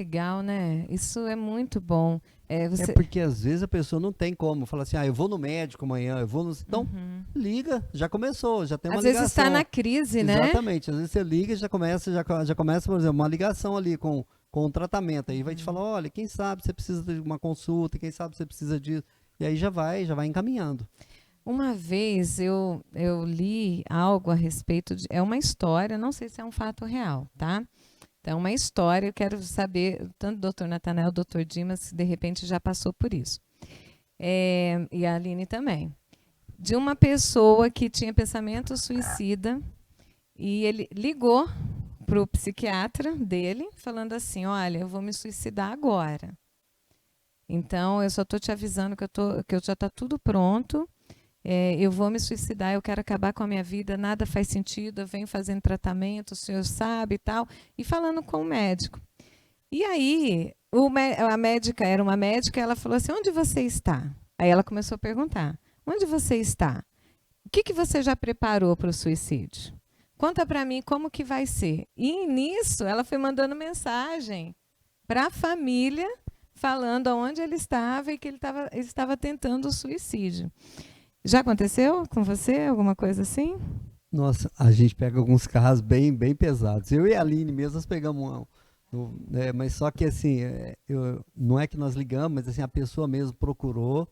legal, né? Isso é muito bom. É Você... porque às vezes a pessoa não tem como. Fala assim, eu vou no médico amanhã, eu vou no... Então, Uhum. liga, já começou, já tem uma Às vezes está na ligação. crise, né? Exatamente. Às vezes você liga e já começa, por exemplo, uma ligação ali com o tratamento. Aí vai te falar, Uhum. olha, quem sabe você precisa de uma consulta, quem sabe você precisa disso. E aí já vai encaminhando. Uma vez eu li algo a respeito de. É uma história, não sei se é um fato real, tá? Então, uma história, eu quero saber, tanto o doutor Natanael, o doutor Dimas, se de repente já passou por isso. E a Aline também. De uma pessoa que tinha pensamento suicida e ele ligou para o psiquiatra dele, falando assim: Olha, eu vou me suicidar agora. Então, eu só estou te avisando que já está tudo pronto. Eu vou me suicidar, eu quero acabar com a minha vida, nada faz sentido, eu venho fazendo tratamento, o senhor sabe e tal. E falando com o médico. E aí, a médica era uma médica, ela falou assim: Onde você está? Aí ela começou a perguntar: Onde você está? O que, que você já preparou para o suicídio? Conta para mim como que vai ser. E nisso, ela foi mandando mensagem para a família, falando aonde ele estava e que ele estava tentando o suicídio. Já aconteceu com você alguma coisa assim? Nossa, a gente pega alguns casos bem pesados. Eu e a Aline mesmo, nós pegamos mas só que assim, não é que nós ligamos, mas assim, a pessoa mesmo procurou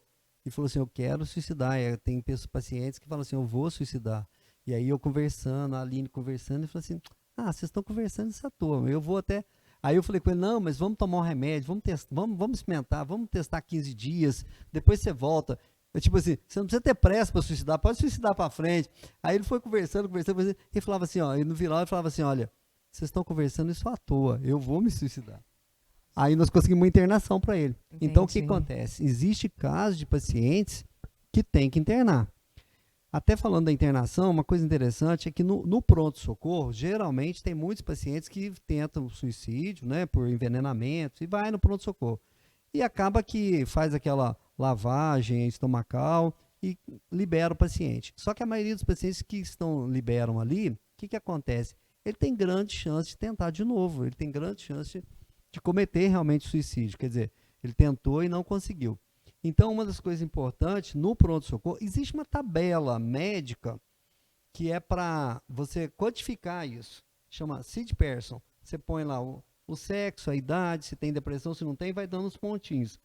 e falou assim, eu quero suicidar. Tem pacientes que falam assim, eu vou suicidar. E aí eu conversando, a Aline conversando, e falou assim, vocês estão conversando isso à toa, eu vou até... Aí eu falei com ele, não, mas vamos tomar um remédio, vamos testar, vamos experimentar, vamos testar 15 dias, depois você volta. Tipo assim, você não precisa ter pressa para suicidar, pode suicidar para frente. Aí ele foi conversando, e falava assim, e no final ele falava assim, olha, vocês estão conversando isso à toa, eu vou me suicidar. Aí nós conseguimos uma internação para ele. Então o que Entendi. acontece? Existe casos de pacientes que tem que internar. Até falando da internação, uma coisa interessante é que no pronto-socorro, geralmente tem muitos pacientes que tentam suicídio, né, por envenenamento, e vai no pronto-socorro. E acaba que faz aquela lavagem estomacal e libera o paciente. Só que a maioria dos pacientes que liberam ali, o que acontece? Ele tem grande chance de tentar de novo, ele tem grande chance de cometer realmente suicídio. Quer dizer, ele tentou e não conseguiu. Então, uma das coisas importantes no pronto-socorro, existe uma tabela médica que é para você quantificar isso. Chama Sid Person. Você põe lá o sexo, a idade, se tem depressão, se não tem, vai dando os pontinhos.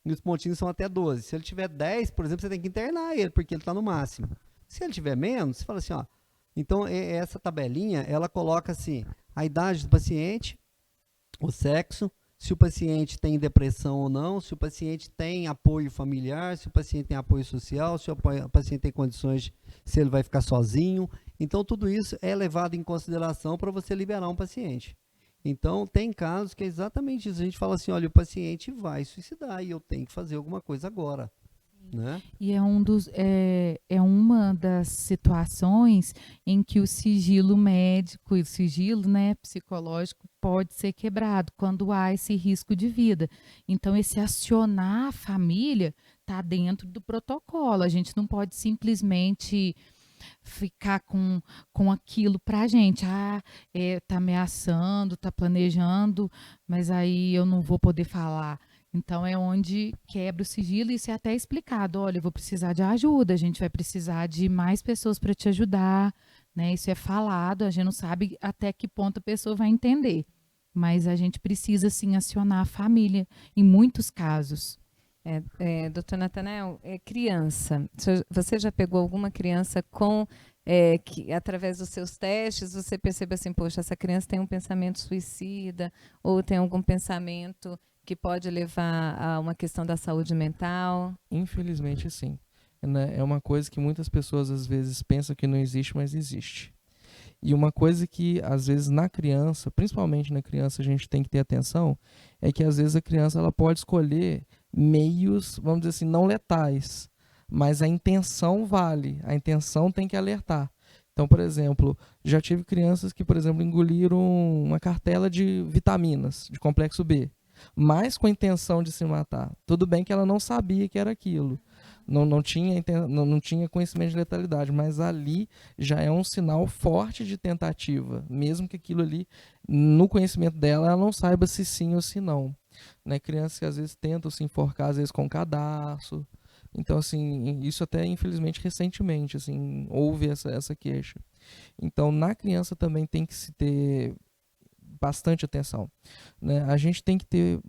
E os pontinhos são até 12. Se ele tiver 10, por exemplo, você tem que internar ele, porque ele está no máximo. Se ele tiver menos, você fala assim, ó. Então, essa tabelinha, ela coloca assim, a idade do paciente, o sexo, se o paciente tem depressão ou não, se o paciente tem apoio familiar, se o paciente tem apoio social, se o paciente tem condições, se ele vai ficar sozinho. Então, tudo isso é levado em consideração para você liberar um paciente. Então, tem casos que é exatamente isso. A gente fala assim, olha, o paciente vai suicidar e eu tenho que fazer alguma coisa agora, né? E é uma das situações em que o sigilo médico e o sigilo, né, psicológico pode ser quebrado quando há esse risco de vida. Então, esse acionar a família está dentro do protocolo. A gente não pode simplesmente ficar com aquilo para a gente. Tá ameaçando, tá planejando, mas aí eu não vou poder falar. Então é onde quebra o sigilo e isso é até explicado. Olha, eu vou precisar de ajuda, a gente vai precisar de mais pessoas para te ajudar, né? Isso é falado, a gente não sabe até que ponto a pessoa vai entender. Mas a gente precisa sim acionar a família em muitos casos. Doutor Natanael, criança. Você já pegou alguma criança que, através dos seus testes, você percebe assim, poxa, essa criança tem um pensamento suicida ou tem algum pensamento que pode levar a uma questão da saúde mental? Infelizmente, sim. Né? É uma coisa que muitas pessoas às vezes pensam que não existe, mas existe. E uma coisa que, às vezes, na criança, principalmente na criança, a gente tem que ter atenção, é que, às vezes, a criança ela pode escolher meios, vamos dizer assim, não letais, mas a intenção vale, a intenção tem que alertar. Então, por exemplo, já tive crianças que, por exemplo, engoliram uma cartela de vitaminas, de complexo B, mas com a intenção de se matar. Tudo bem que ela não sabia que era aquilo, não tinha conhecimento de letalidade, mas ali já é um sinal forte de tentativa, mesmo que aquilo ali, no conhecimento dela, ela não saiba se sim ou se não. Né? Crianças que às vezes tentam se enforcar, às vezes com cadarço. Então, assim, isso até, infelizmente, recentemente, assim, houve essa queixa. Então, na criança também tem que se ter bastante atenção. Né? A gente tem que ter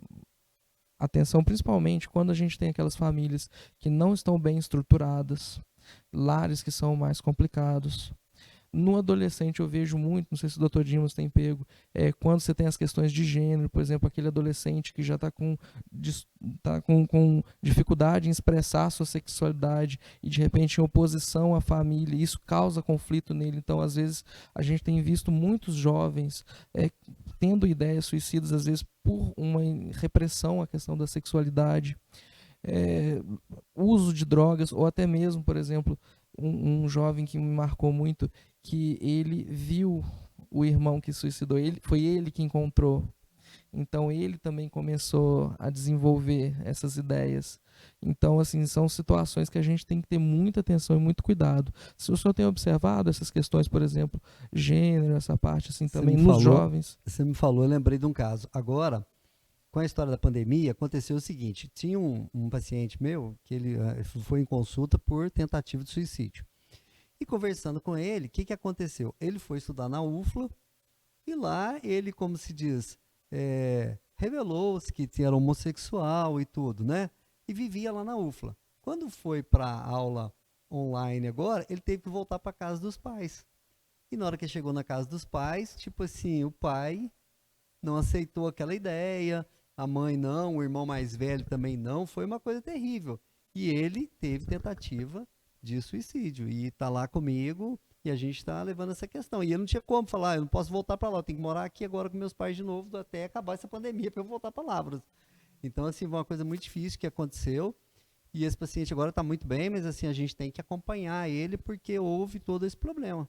atenção, principalmente quando a gente tem aquelas famílias que não estão bem estruturadas, lares que são mais complicados. No adolescente eu vejo muito, não sei se o Dr. Dimas tem pego, quando você tem as questões de gênero, por exemplo, aquele adolescente que já está com dificuldade em expressar a sua sexualidade e de repente em oposição à família, isso causa conflito nele. Então, às vezes, a gente tem visto muitos jovens tendo ideias suicidas, às vezes por uma repressão à questão da sexualidade, uso de drogas, ou até mesmo, por exemplo, um jovem que me marcou muito, que ele viu o irmão que suicidou, foi ele que encontrou. Então ele também começou a desenvolver essas ideias. Então, assim, são situações que a gente tem que ter muita atenção e muito cuidado. Se o senhor tem observado essas questões, por exemplo, gênero, essa parte assim também nos jovens. Você me falou, eu lembrei de um caso. Agora, com a história da pandemia, aconteceu o seguinte, tinha um paciente meu que ele foi em consulta por tentativa de suicídio. E conversando com ele, o que aconteceu? Ele foi estudar na UFLA e lá ele, como se diz, revelou-se que era homossexual e tudo, né? E vivia lá na UFLA. Quando foi para a aula online agora, ele teve que voltar para a casa dos pais. E na hora que chegou na casa dos pais, tipo assim, o pai não aceitou aquela ideia, a mãe não, o irmão mais velho também não, foi uma coisa terrível. E ele teve tentativa de suicídio e está lá comigo e a gente está levando essa questão. E eu não tinha como falar, eu não posso voltar para lá, eu tenho que morar aqui agora com meus pais de novo até acabar essa pandemia para eu voltar para Lavras. Então, assim, foi uma coisa muito difícil que aconteceu e esse paciente agora está muito bem, mas assim, a gente tem que acompanhar ele porque houve todo esse problema.